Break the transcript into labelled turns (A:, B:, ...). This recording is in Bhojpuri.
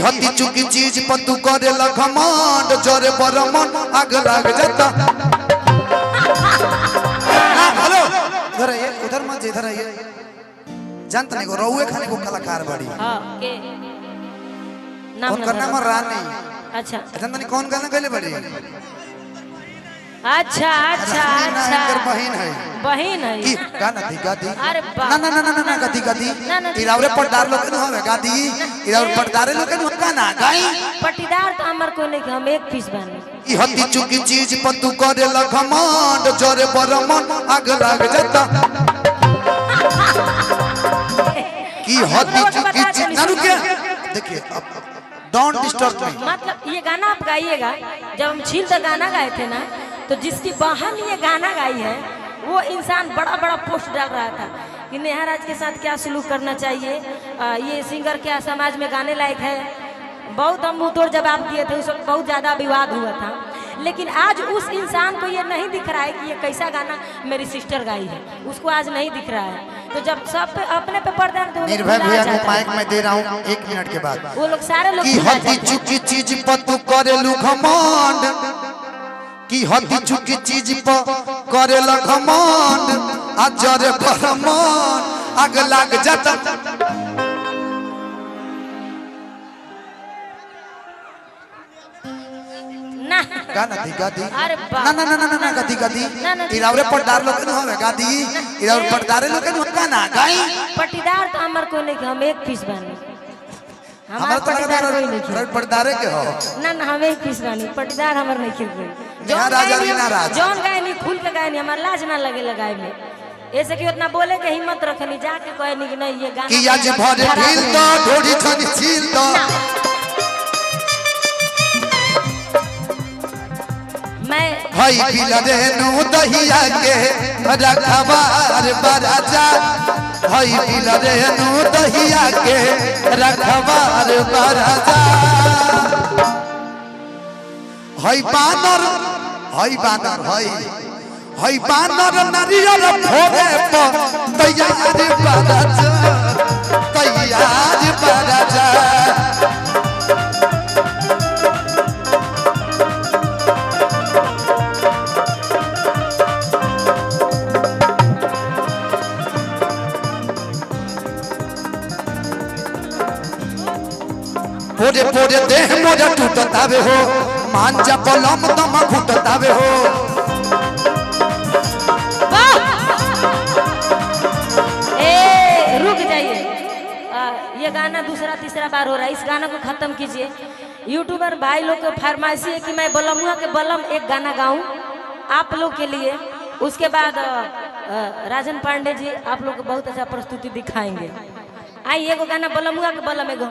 A: हती चुकी चीज पर तू करे घमंड जोरे बरमन आग लग जाता। हेलो इधर आइए, उधर मत इधर आइए। जानते नहीं को रहुए खाने को कलाकार बड़ी।
B: हां के नाम
A: कौन करना मर रहा नहीं।
B: अच्छा
A: जानते नहीं कौन गाना गले बड़ी।
B: अच्छा अच्छा अच्छा
A: बहन है।
B: बहन है
A: की गाना थी गादी।
B: अरे
A: ना ना ना ना ना गादी गादी इरावरे पटदार लोग न होवे गादी इरावरे पटदारे लोग न गाना गाई।
B: पटीदार तो हमर कोई नहीं, हम एक पीस बानी।
A: ई हती चुकी चीज पर तू करे घमंड जोरे बरमन आग लग जाता। की हती चुकी चीज ना रुके देखिए डोंट डिस्टर्ब मी।
B: मतलब ये गाना आप गाइएगा, जब हम छील तक गाना गाए थे ना, तो जिसकी बहन ये गाना गाई है वो इंसान बड़ा बड़ा पोस्ट डाल रहा था कि नेहा राज के साथ क्या सलूक करना चाहिए, ये सिंगर क्या समाज में गाने लायक है। बहुत हम मुंह तोड़ जवाब दिए थे, उस वक्त बहुत ज़्यादा विवाद हुआ था। लेकिन आज उस इंसान को ये नहीं दिख रहा है कि ये कैसा गाना मेरी सिस्टर गाई है, उसको आज नहीं दिख रहा है। तो जब सब पे अपने पे पर्दा तो
A: निर्भय भैया को माइक में दे रहा हूँ 1 मिनट के बाद।
B: वो लोग सारे लोग
A: की हती चुकी चीज पर तू करे घमंड, की हती चुकी चीज पर करे घमंड अजरे बरमन आग लग जाता।
B: ना
A: गाना थी गादी।
B: अरे
A: ना ना ना ना ना गादी गादी इरावरे पटदार लोग न होवे गादी इरावरे पटदारे लोग न गाना गाई।
B: पटीदार तो हमर कोई नहीं, हम एक पीस बानी।
A: हमारा तो लगा पटदारे के हो।
B: ना ना हम एक पीस बानी, पटीदार हमर नहीं खेल गई।
A: नेहा राज अली ना राज
B: जौन गाय नहीं खुल के गाय नहीं, हमार लाज ना लगे लगाए में। ऐसे कि उतना बोले के हिम्मत रखनी, जाके कहे नहीं कि नहीं ये गाना
A: कि आज भरे ढील तो ढोड़ी छनी छील तो
B: मैं
A: भाई पिलरे नु दहिया के रखवार बराजा। भाई पिलरे नु दहिया के रखवार बराजा। हई बानर हई बानर हई बानर नारियल भोरे पर तैयार बराजा तैयार बराजा। पोरे पोरे देह मोरे टूटतावे हो मांजा पलम दम घुटतावे हो।
B: रुक जाइए, ये गाना दूसरा तीसरा बार हो रहा है, इस गाना को खत्म कीजिए। यूट्यूबर भाई लोग को फरमाइशी है कि मैं बलमुआ के बलम एक गाना गाऊं आप लोग के लिए। उसके बाद राजन पांडे जी आप लोग को बहुत अच्छा प्रस्तुति दिखाएंगे। आइए एगो गाना बलमुआ के बलम एगो